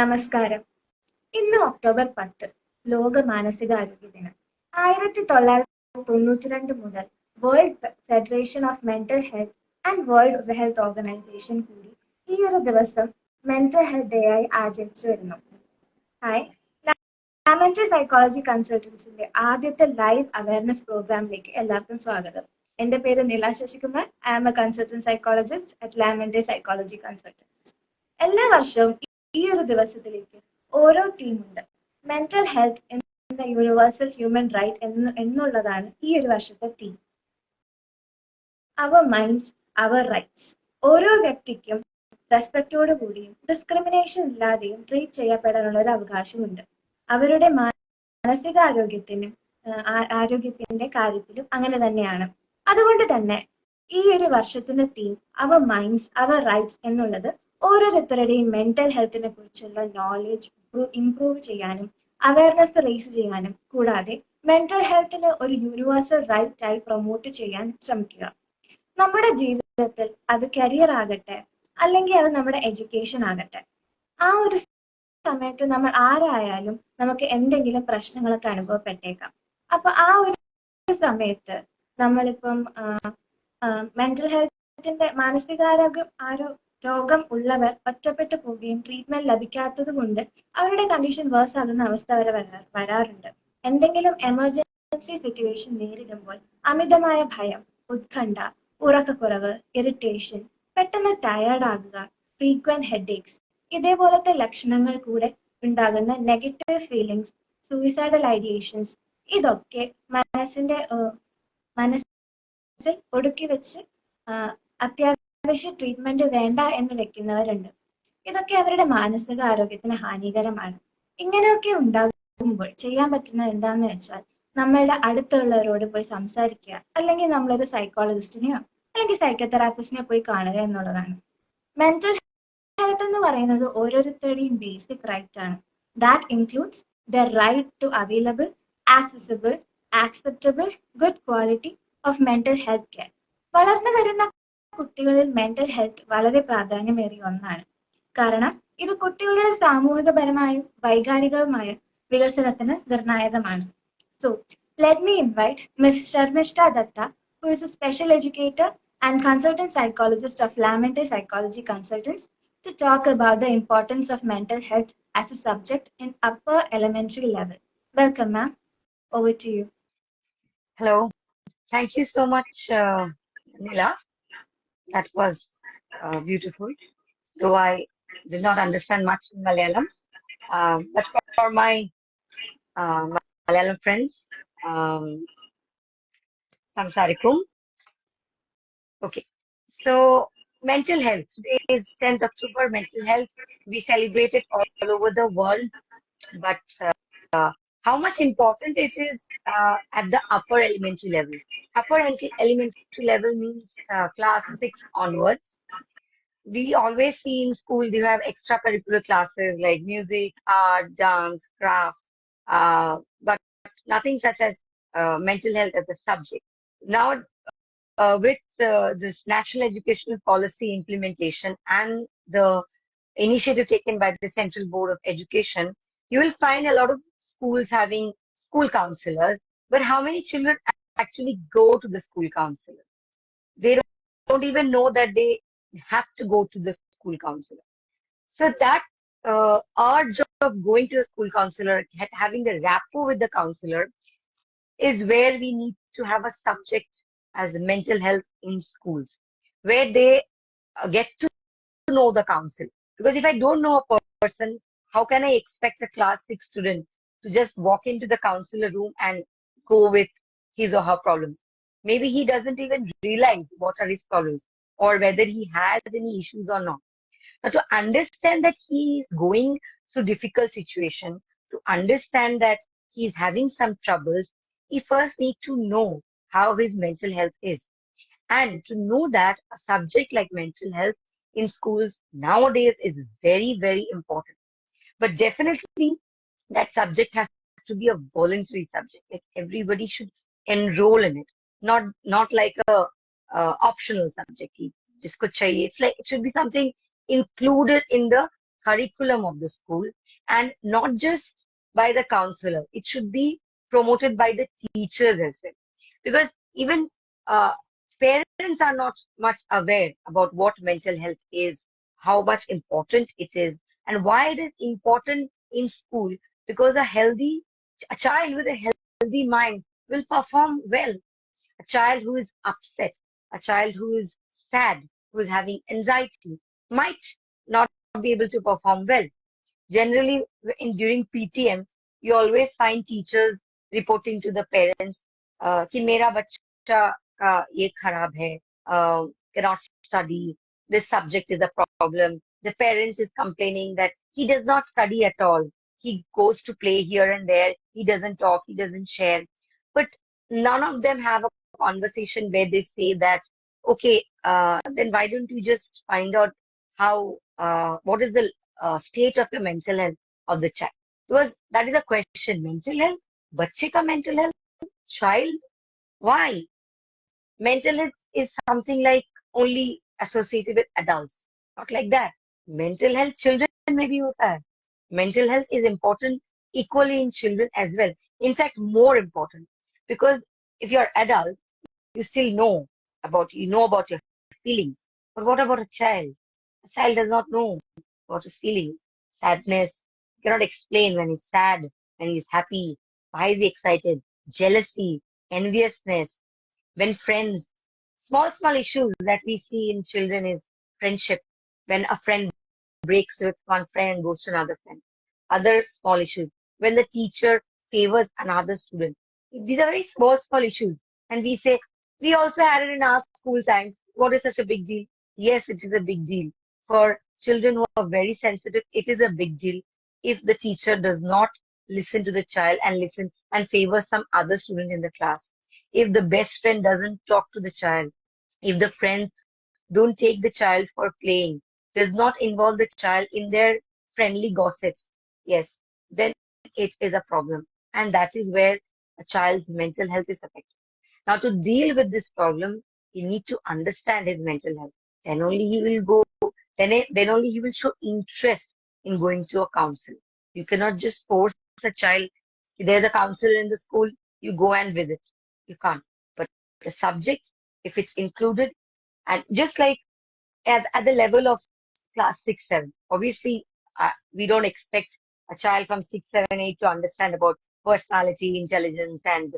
നമസ്കാരം. ഇന്ന് ഒക്ടോബർ 10 ലോക മാനസികാരോഗ്യ ദിനം. 1992 മുതൽ world federation of mental health and world health organisation കൂടി ഈ ഒരു ദിവസം മെന്റൽ ഹെൽത്ത് ഡേ ആയി ആചരിച്ചു വരുന്നു. ഹായ്, ലാമെന്റ് സൈക്കോളജി കൺസൾട്ടൻസിന്റെ ആദ്യത്തെ ലൈവ് അവയർനെസ് പ്രോഗ്രാമിലേക്ക് എല്ലാവർക്കും സ്വാഗതം. എന്റെ പേര് Nila Sasikumar. I am a consultant psychologist at Lament psychology consultants. എല്ലാ വർഷവും ഈ ഒരു ദിവസത്തിലേക്ക് ഓരോ തീമുണ്ട്. മെന്റൽ ഹെൽത്ത് എന്ന യൂണിവേഴ്സൽ ഹ്യൂമൻ റൈറ്റ് എന്നുള്ളതാണ് ഈ ഒരു വർഷത്തെ theme. Our minds our rights. ഓരോ വ്യക്തിക്കും റെസ്പെക്റ്റോടു കൂടിയും ഡിസ്ക്രിമിനേഷൻ ഇല്ലാതെയും ട്രീറ്റ് ചെയ്യപ്പെടാനുള്ള ഒരു അവകാശമുണ്ട്. അവരുടെ മാനസികാരോഗ്യത്തിനും ആരോഗ്യത്തിന്റെ കാര്യത്തിലും അങ്ങനെ തന്നെയാണ്. അതുകൊണ്ട് തന്നെ ഈ ഒരു വർഷത്തിന്റെ theme our minds our rights എന്നുള്ളത് ഓരോരുത്തരുടെയും മെന്റൽ ഹെൽത്തിനെ കുറിച്ചുള്ള നോളജ് ഇംപ്രൂവ് ചെയ്യാനും അവയർനെസ് റേസ് ചെയ്യാനും കൂടാതെ മെന്റൽ ഹെൽത്തിനെ ഒരു യൂണിവേഴ്സൽ റൈറ്റ് ആയി പ്രൊമോട്ട് ചെയ്യാൻ ശ്രമിക്കുക. നമ്മുടെ ജീവിതത്തിൽ അത് കരിയർ ആകട്ടെ അല്ലെങ്കിൽ അത് നമ്മുടെ എഡ്യൂക്കേഷൻ ആകട്ടെ, ആ ഒരു സമയത്ത് നമ്മൾ ആരായാലും നമുക്ക് എന്തെങ്കിലും പ്രശ്നങ്ങളൊക്കെ അനുഭവപ്പെട്ടേക്കാം. അപ്പൊ ആ ഒരു സമയത്ത് നമ്മളിപ്പം മെന്റൽ ഹെൽത്തിന്റെ രോഗം ഉള്ളവർ ഒറ്റപ്പെട്ടു പോവുകയും ട്രീറ്റ്മെന്റ് ലഭിക്കാത്തത് കൊണ്ട് അവരുടെ കണ്ടീഷൻ വേഴ്സ് ആകുന്ന അവസ്ഥ വരെ വരാറുണ്ട്. എന്തെങ്കിലും എമർജൻസി സിറ്റുവേഷൻ നേരിടുമ്പോൾ അമിതമായ ഭയം, ഉത്കണ്ഠ, ഉറക്കക്കുറവ്, ഇറിറ്റേഷൻ, പെട്ടെന്ന് ടയേർഡ് ആകുക, ഫ്രീക്വന്റ് ഹെഡേക്സ്, ഇതേപോലത്തെ ലക്ഷണങ്ങൾ കൂടെ ഉണ്ടാകുന്ന നെഗറ്റീവ് ഫീലിങ്സ്, സൂയിസൈഡൽ ഐഡിയേഷൻസ്, ഇതൊക്കെ മനസ്സിൽ ഒടുക്കി വെച്ച് അത്യാവശ്യ ട്രീറ്റ്മെന്റ് വേണ്ട എന്ന് വെക്കുന്നവരുണ്ട്. ഇതൊക്കെ അവരുടെ മാനസിക ആരോഗ്യത്തിന് ഹാനികരമാണ്. ഇങ്ങനെയൊക്കെ ഉണ്ടാകുമ്പോൾ ചെയ്യാൻ പറ്റുന്നത് എന്താന്ന് വെച്ചാൽ നമ്മളുടെ അടുത്തുള്ളവരോട് പോയി സംസാരിക്കുക, അല്ലെങ്കിൽ നമ്മളൊരു സൈക്കോളജിസ്റ്റിനെയോ അല്ലെങ്കിൽ സൈക്കോതെറാപ്പിസ്റ്റിനെ പോയി കാണുക എന്നുള്ളതാണ്. മെന്റൽ ഹെൽത്ത് എന്ന് പറയുന്നത് ഓരോരുത്തരുടെയും ബേസിക് റൈറ്റ് ആണ്. That includes the right to available, accessible, acceptable, good quality of mental health care. വളർന്നു വരുന്ന കുട്ടികളിൽ മെന്റൽ ഹെൽത്ത് വളരെ പ്രാധാന്യമേറിയ ഒന്നാണ്. കാരണം ഇത് കുട്ടികളുടെ സാമൂഹികപരമായും വൈകാരികവുമായ വികസനത്തിന് നിർണായകമാണ്. So, let me invite Ms. Sharmishta Datta, who is a special educator and consultant psychologist of Mente Psychology Consultants, to talk about the importance of mental health as a subject in upper elementary level. Welcome, ma'am. Over to you. Hello. Thank you so much, Nila. That was beautiful. Though I did not understand much in Malayalam. But for my Malayalam friends, Samsarikum. Okay. So, mental health. Today is 10th October, mental health. We celebrate it all over the world. But how much important it is at the upper elementary level. Upper elementary level means class 6 onwards. We always see in school you have extracurricular classes like music, art, dance, craft, but nothing such as mental health as a subject. Now, with this national educational policy implementation and the initiative taken by the Central Board of Education, you will find a lot of schools having school counselors, but how many children actually go to the school counselor? They don't even know that they have to go to the school counselor. So that our job of going to the school counselor, having the rapport with the counselor, is where we need to have a subject as mental health in schools, where they get to know the counselor. Because if I don't know a person, how can I expect a class 6 student to just walk into the counselor room and go with his or her problems? Maybe he doesn't even realize what are his problems or whether he has any issues or not. Now, to understand that he is going through difficult situation, to understand that he is having some troubles, he first needs to know how his mental health is. And to know that a subject like mental health in schools nowadays is very, very important. But definitely that subject has to be a voluntary subject. Like everybody should enroll in it, not like a optional subject. It's like it should be something included in the curriculum of the school, and not just by the counselor. It should be promoted by the teachers as well. Because even uh, parents are not much aware about what mental health is, how much important it is, and why it is important in school. Because a child with a healthy mind will perform well. A child who is upset, a child who is sad, who is having anxiety, might not be able to perform well. Generally, during PTM, you always find teachers reporting to the parents कि मेरा बच्चा का ये खराब है, cannot study, this subject is a problem. The parents is complaining that he does not study at all. He goes to play here and there. He doesn't talk. He doesn't share. But none of them have a conversation where they say that, okay, then why don't you just find out what is the state of the mental health of the child? Because that is a question. Mental health, बच्चे का mental health, child, why? Mental health is something like only associated with adults, not like that. Mental health children में भी होता है. Mental health is important equally in children as well. In fact, more important because if you're adult, you still know about your feelings. But what about a child? A child does not know about his feelings. Sadness, he cannot explain when he's sad, when he's happy, why is he excited, jealousy, enviousness, when friends, small issues that we see in children is friendship. When a friend breaks with one friend and goes to another friend. Other small issues. When the teacher favors another student. These are very small issues. And we say, we also had it in our school times. What is such a big deal? Yes, it is a big deal. For children who are very sensitive, it is a big deal if the teacher does not listen to the child and listen and favor some other student in the class. If the best friend doesn't talk to the child, if the friends don't take the child for playing, does not involve the child in their friendly gossips, yes, then it is a problem. And that is where a child's mental health is affected. Now, to deal with this problem, you need to understand his mental health. Then only he will go, then only he will show interest in going to a counselor. You cannot just force a child. There's a counselor in the school, you go and visit. You can't. But the subject, if it's included, and just like at the level of class 6, 7. Obviously, we don't expect a child from 6, 7, 8 to understand about personality, intelligence, and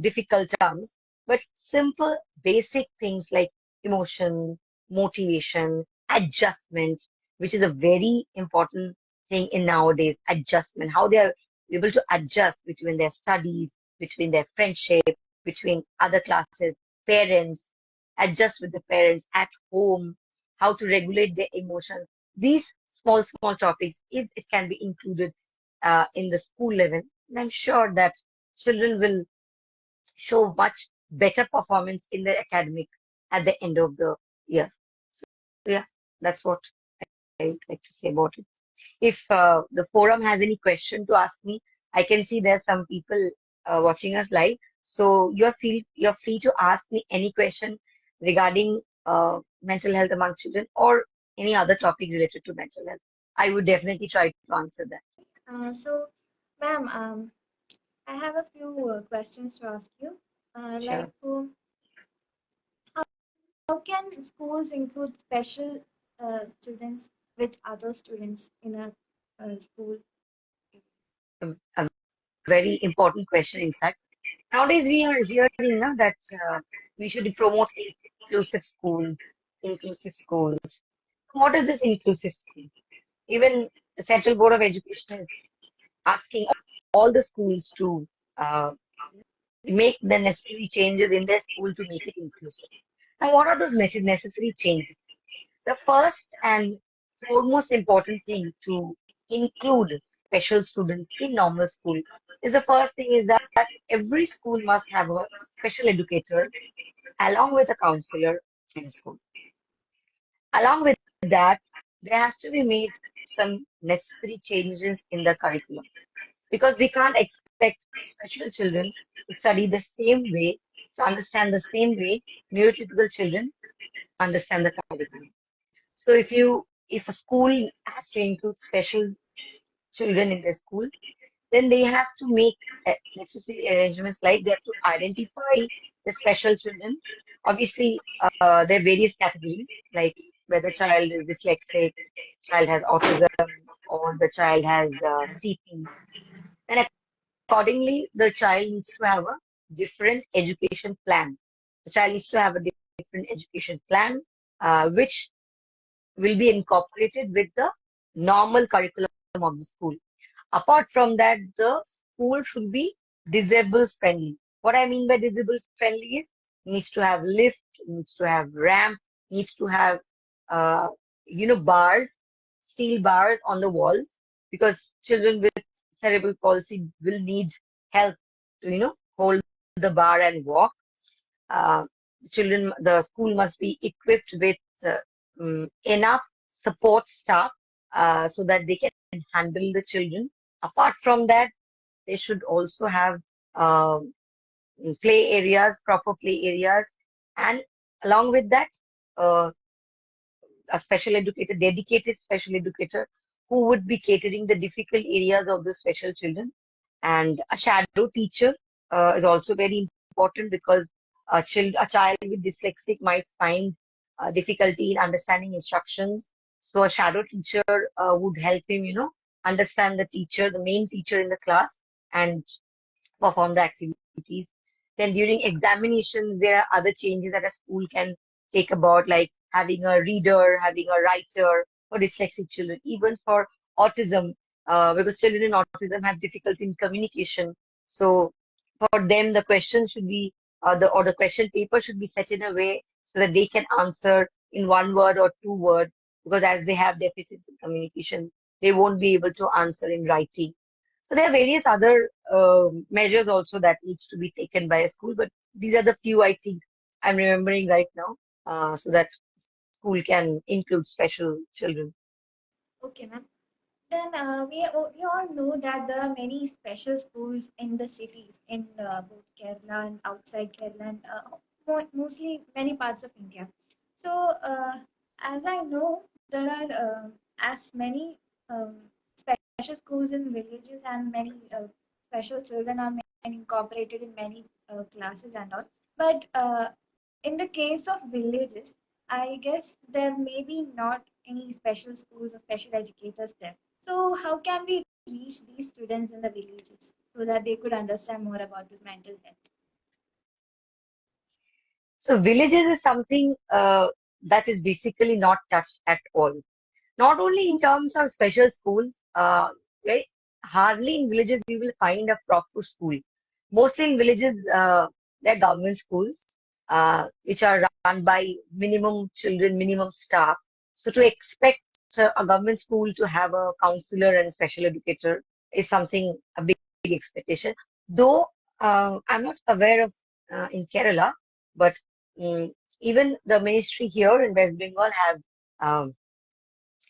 difficult terms. But simple, basic things like emotion, motivation, adjustment, which is a very important thing in nowadays, adjustment, how they are able to adjust between their studies, between their friendship, between other classes, parents, adjust with the parents at home, how to regulate their emotions. These small topics, if it can be included in the school level, then I'm sure that children will show much better performance in the academic at the end of the year. So yeah, that's what I would like to say about it. If the forum has any question to ask me, I can see there's some people watching us live. So you're free to ask me any question regarding mental health among children or any other topic related to mental health. I would definitely try to answer that. So, ma'am, I have a few questions to ask you. Sure. How can schools include special students with other students in a school? A very important question, in fact. Nowadays, we are hearing now that we should promote inclusive schools, inclusive schools. What is this inclusive school? Even the Central Board of Education is asking all the schools to uh, make the necessary changes in their school to make it inclusive. Now, what are those necessary changes? The first and foremost important thing to include special students in normal school is the first thing is that every school must have a special educator along with a counselor in the school. Along with that, there has to be made some necessary changes in the curriculum because we can't expect special children to study the same way, to understand the same way neurotypical children understand the curriculum. So if you if a school has to include special children in their school, then they have to make necessary arrangements, like they have to identify the special children. Obviously, there are various categories, like whether child is dyslexic, child has autism, or the child has CP. And accordingly, the child needs to have a different education plan. The child needs to have a different education plan, which will be incorporated with the normal curriculum of the school. Apart from that, the school should be disabled friendly. What I mean by disabled friendly is needs to have lift, needs to have ramp, needs to have uh, bars, steel bars on the walls, because children with cerebral palsy will need help to hold the bar and walk. Uh, the school must be equipped with enough support staff so that they can handle the children. Apart from that, they should also have uh, play areas, proper play areas, and along with that, uh, a special educator, dedicated special educator, who would be catering the difficult areas of the special children. And a shadow teacher is also very important, because a child with dyslexic might find difficulty in understanding instructions. So a shadow teacher would help him, understand the teacher, the main teacher in the class, and perform the activities. Then during examinations, there are other changes that a school can take about, like having a reader, having a writer for dyslexic children, even for autism, because children in autism have difficulty in communication. So for them, the question should be, the question paper should be set in a way so that they can answer in one word or two words, because as they have deficits in communication, they won't be able to answer in writing. So there are various other measures also that needs to be taken by a school, but these are the few I think I'm remembering right now, so that school can include special children. Okay, ma'am. Then we all know that there are many special schools in the cities in both Kerala and outside Kerala, and mostly many parts of India. So as I know, there are as many um, special schools in villages, and many special children are incorporated in many classes and all. But in the case of villages, I guess there may be not any special schools or special educators there. So how can we reach these students in the villages so that they could understand more about this mental health? So villages is something that is basically not touched at all. Not only in terms of special schools, very hardly in villages you will find a proper school. Mostly in villages, they're government schools, which are run by minimum children, minimum staff. So to expect a government school to have a counselor and a special educator is something, a big expectation. Though I'm not aware of in Kerala, but mm, even the ministry here in West Bengal have um,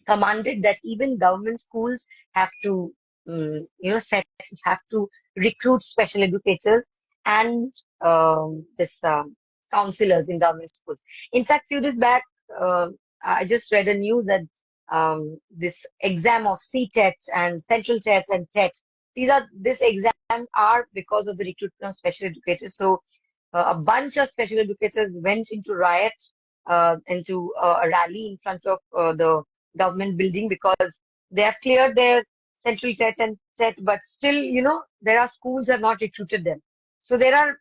commanded that even government schools have to, have to recruit special educators and this counselors in government schools. In fact, few days back, uh, I just read a news that this exam of CTET and Central TET and TET, these exams are because of the recruitment of special educators. So a bunch of special educators went into riot, into a rally in front of the government building, because they have cleared their central TET and TET, but still, there are schools that have not recruited them. So there are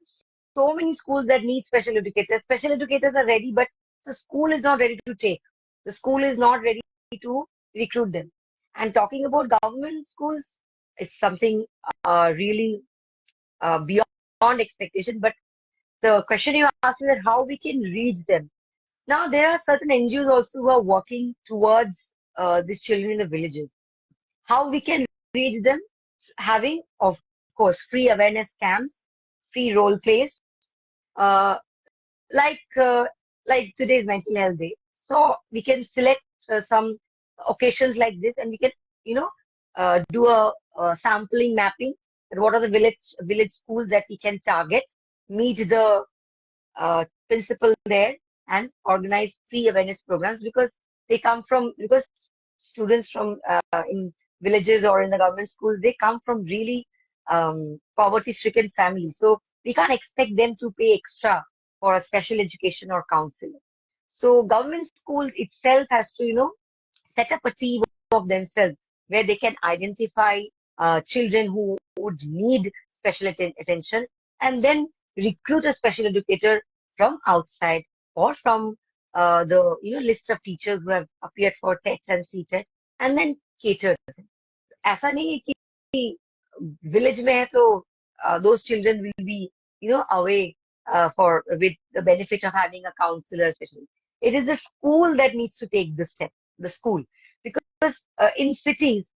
so many schools that need special educators. Special educators are ready, but the school is not ready to take. The school is not ready to recruit them. And talking about government schools, it's something really beyond expectation. But the question you asked me, that how we can reach them. Now, there are certain NGOs also who are working towards these children in the villages. How we can reach them? Having, of course, free awareness camps, free role plays, uh, like uh, like today's mental health day. So we can select some occasions like this, and we can, do a sampling mapping. And what are the village schools that we can target? Meet the principal there and organize free awareness programs, because They come from, because students from in villages or in the government schools, they come from really poverty-stricken families. So we can't expect them to pay extra for a special education or counselor. So government schools itself has to, set up a team of themselves where they can identify children who would need special attention, and then recruit a special educator from outside or from the list of teachers who have appeared for TET and CTET, and then cater. ऐसा नहीं है कि village में है तो those children will be away for with the benefit of having a counselor especially. It is the school that needs to take this step, the school, because in cities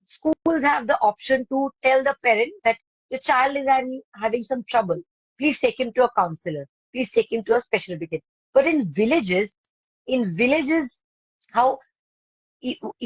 schools have the option to tell the parent that the child is having some trouble, please take him to a counselor, please take him to a special educator. But in villages, how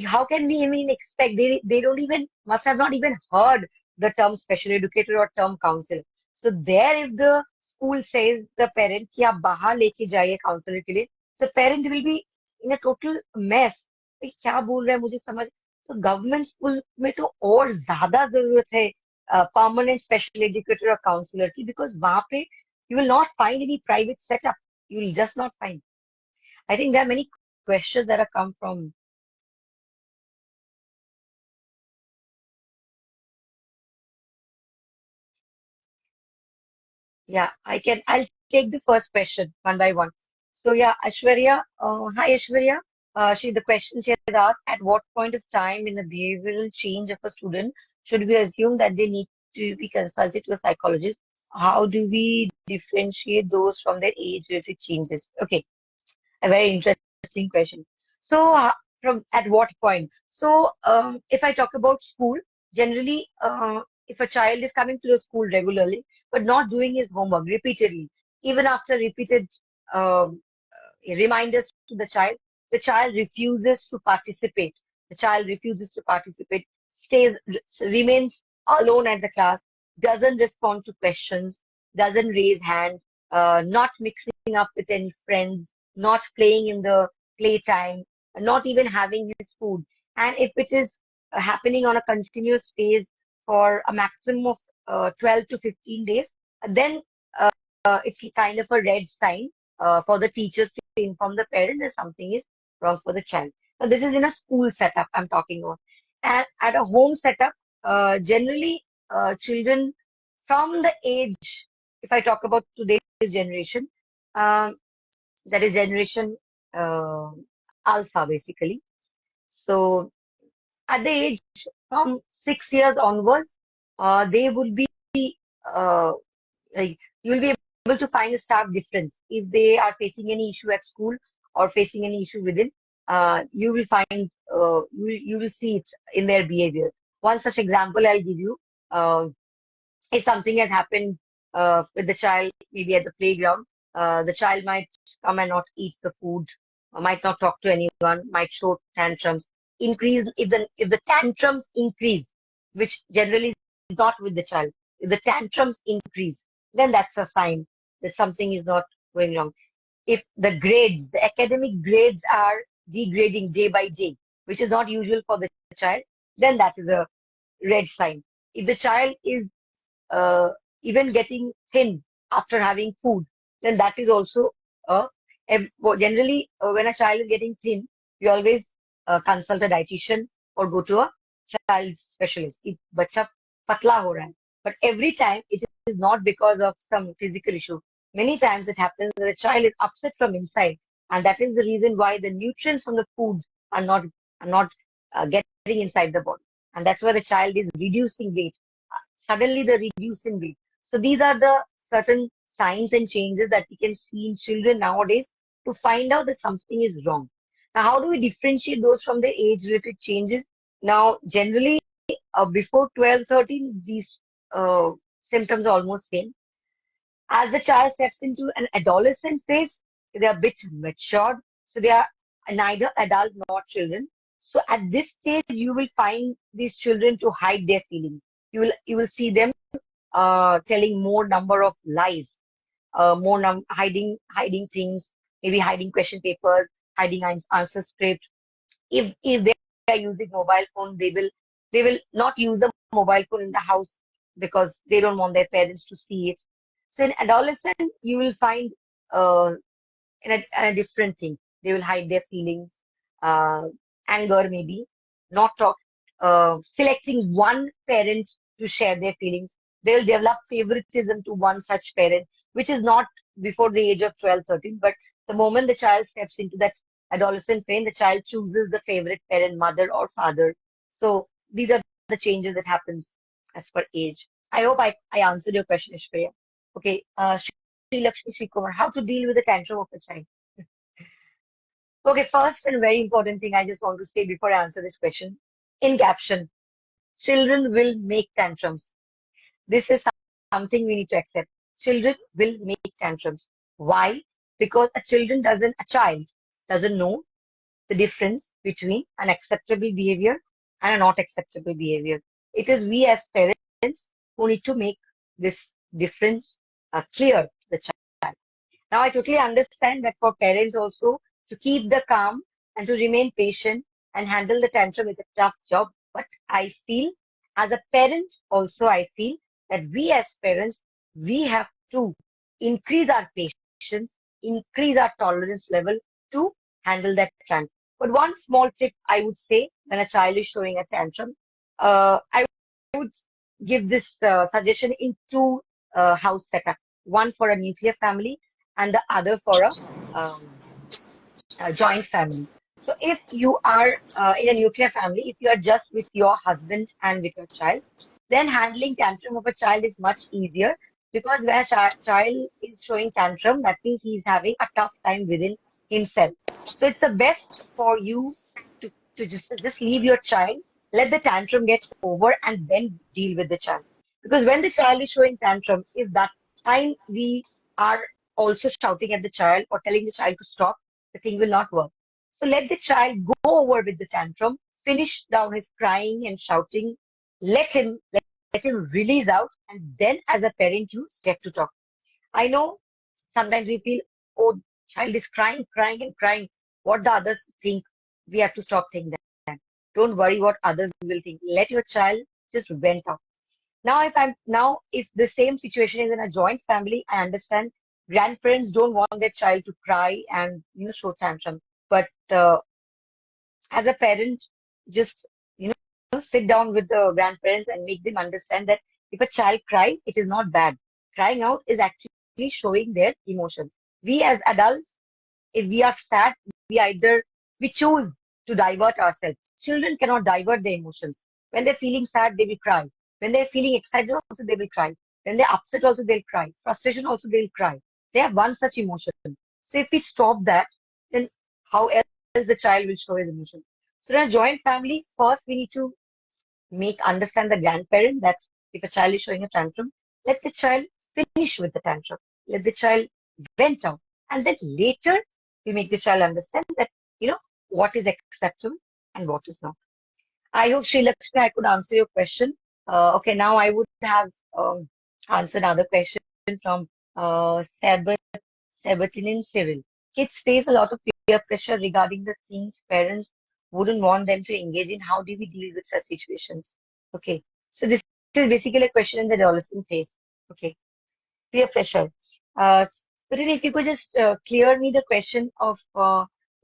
how can we even expect? They don't even must have not even heard the term special educator or term counselor. So there, if the school says the parent कि आप बाहर लेके जाइए counselor के लिए, the parent will be in a total mess. भाई क्या बोल रहा है मुझे समझ, तो गवर्नमेंट स्कूल में तो और ज्यादा जरूरत है परमानेंट स्पेशल एजुकेटर और काउंसलर की, बिकॉज वहां पे you will not find any private setup, you will just not find. I think there are many questions that have come from. Yeah, I'll take the first question one by one. So yeah, Ashwarya, hi Ashwarya. The question she had asked, at what point of time in the behavioral change of a student should we assume that they need to be consulted to a psychologist? How do we differentiate those from their age-related changes? Okay, a very interesting question. So, from at what point? So, if I talk about school, generally, if a child is coming to the school regularly but not doing his homework repeatedly, even after repeated reminders to the child refuses to participate. The child refuses to participate, stays, remains alone at the class, doesn't respond to questions, doesn't raise hand, not mixing up with any friends, not playing in the playtime, not even having his food. And if it is happening on a continuous phase for a maximum of 12 to 15 days, then it's kind of a red sign for the teachers to inform the parent that something is wrong for the child. Now, this is in a school setup I'm talking about. And at a home setup, generally, children from the age, if I talk about today's generation, um, that is generation uh, alpha, basically. So, at the age from 6 years onwards, they would be uh, like you will be able to find a stark difference if they are facing any issue at school or facing any issue within. You will find you will see it in their behavior. One such example I'll give you. If something has happened with the child, maybe at the playground, the child might come and not eat the food, might not talk to anyone, might show tantrums. Increase if the tantrums increase, which generally is not with the child. If the tantrums increase, then that's a sign that something is not going wrong. If the academic grades are degrading day by day, which is not usual for the child, then that is a red sign. If the child is uh, even getting thin after having food, then that is also well, generally when a child is getting thin, we always consult a dietitian or go to a child specialist. If bacha patla ho raha hai, but every time it is not because of some physical issue. Many times it happens that the child is upset from inside, and that is the reason why the nutrients from the food are not getting inside the body, and that's why the child is reducing weight, suddenly the reduce in weight. So these are the certain signs and changes that we can see in children nowadays to find out that something is wrong. Now, how do we differentiate those from the age-related changes? Now, generally, before 12, 13, these symptoms are almost same. As the child steps into an adolescent phase, they are a bit matured, so they are neither adult nor children. So at this stage, you will find these children to hide their feelings. You will see them telling more number of lies, hiding things, maybe hiding question papers, hiding answer script. If they are using mobile phone, they will not use the mobile phone in the house because they don't want their parents to see it. So in adolescent, you will find a different thing. They will hide their feelings, uh, anger maybe, not talk, selecting one parent to share their feelings. They'll develop favoritism to one such parent, which is not before the age of 12, 13, but the moment the child steps into that adolescent phase, the child chooses the favorite parent, mother or father. So these are the changes that happens as per age. I hope I answered your question, Ishpriya. Okay, Sri Lakshmi Sri Kumar, how to deal with the tantrum of a child? Okay, first and very important thing I just want to say before I answer this question. In caption, children will make tantrums. This is something we need to accept. Children will make tantrums. Why? Because a child doesn't know the difference between an acceptable behavior and a not acceptable behavior. It is we as parents who need to make this difference clear to the child. Now, I totally understand that for parents also to keep the calm and to remain patient and handle the tantrum is a tough job. But I feel, as a parent, also, I feel that we as parents, we have to increase our patience, increase our tolerance level to handle that tantrum. But one small tip I would say when a child is showing a tantrum, I would give this suggestion in two house setup, one for a nuclear family and the other for a joint family. So if you are in a nuclear family, if you are just with your husband and with your child, then handling tantrum of a child is much easier because when a child is showing tantrum, that means he is having a tough time within himself. So it's the best for you to just leave your child, let the tantrum get over, and then deal with the child. Because when the child is showing tantrum, if that time we are also shouting at the child or telling the child to stop, the thing will not work. So let the child go over with the tantrum, finish down his crying and shouting, let him release out, and then as a parent you step to talk. I know sometimes we feel, oh, child is crying, crying and crying. What the others think, we have to stop thinking that. Don't worry what others will think. Let your child just vent out. Now if the same situation is in a joint family, I understand grandparents don't want their child to cry and show tantrum. But as a parent, just sit down with the grandparents and make them understand that if a child cries, it is not bad. Crying out is actually showing their emotions. We as adults, if we are sad, we choose to divert ourselves. Children cannot divert their emotions. When they're feeling sad, they will cry. When they're feeling excited, also they will cry. When they're upset, also they'll cry. Frustration, also they'll cry. They have one such emotion. So if we stop that, then how else the child will show his emotion? So in a joint family, first we need to make understand the grandparent that if a child is showing a tantrum, let the child finish with the tantrum. Let the child vent out. And then later we make the child understand that, what is acceptable and what is not. I hope, Sri Lakshmi, I could answer your question. Okay, now I would have answered another question from Sabatinin Civil. Kids face a lot of peer pressure regarding the things parents wouldn't want them to engage in. How do we deal with such situations? Okay, so this is basically a question in the adolescent phase. Okay, peer pressure. Uh, but then if you could just clear me the question of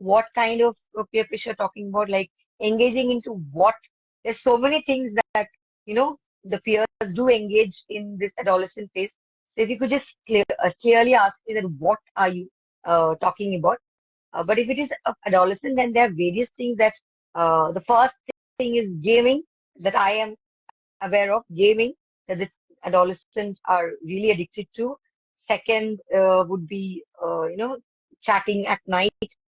what kind of peer pressure you're talking about, like engaging into what? There's so many things that, the peers do engage in this adolescent phase. So if you could just clearly ask me that what are you talking about? But if it is adolescent, then there are various things that the first thing is gaming that I am aware of, gaming that the adolescents are really addicted to. Second would be, chatting at night,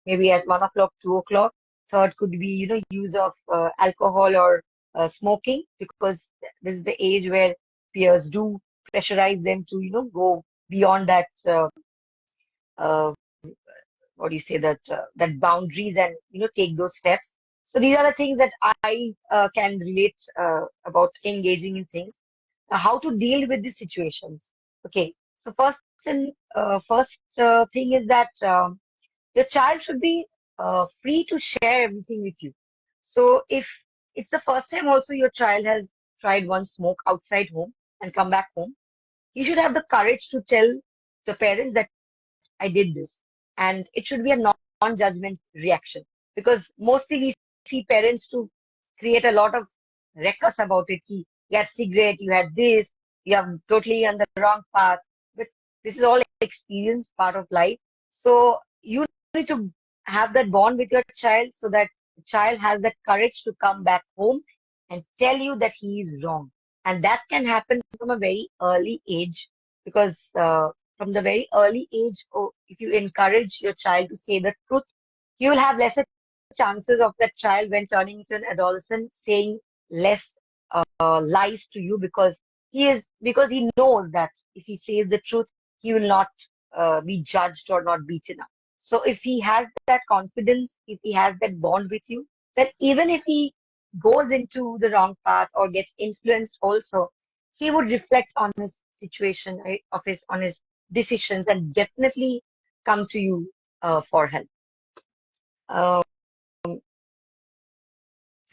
maybe at 1 o'clock, 2 o'clock. Third could be, use of alcohol or smoking, because this is the age where peers do pressurize them to, go beyond that, uh, what do you say, that boundaries and, take those steps. So these are the things that I can relate about engaging in things. How to deal with these situations. Okay, so first thing is that the child should be free to share everything with you. So if it's the first time also your child has tried one smoke outside home and come back home, you should have the courage to tell the parents that I did this. And it should be a non-judgment reaction because mostly we see parents to create a lot of ruckus about it. You had cigarette, you had this, you are totally on the wrong path. But this is all experience, part of life. So you need to have that bond with your child so that the child has that courage to come back home and tell you that he is wrong. And that can happen from a very early age because from the very early age, or if you encourage your child to say the truth, you will have lesser chances of that child when turning into an adolescent saying less lies to you because he knows that if he says the truth, he will not be judged or not beaten up. So if he has that confidence, if he has that bond with you, then even if he goes into the wrong path or gets influenced also, he would reflect on his situation, right, of his on his decisions and definitely come to you for help. Uh,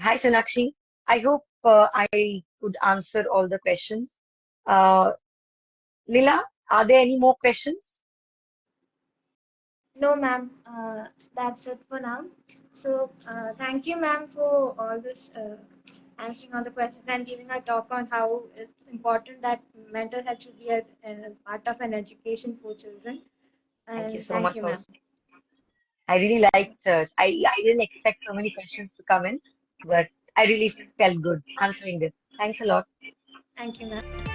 Hi, Sonakshi. I hope I could answer all the questions. Uh, Lila, are there any more questions? No, ma'am. That's it for now. So, thank you, ma'am, for all this answering all the questions and giving a talk on how it's important that mental health should be a part of an education for children. Thank you And so thank much you, for. ma'am. I really liked. I didn't expect so many questions to come in, but I really felt good answering them. Thanks a lot. Thank you, ma'am.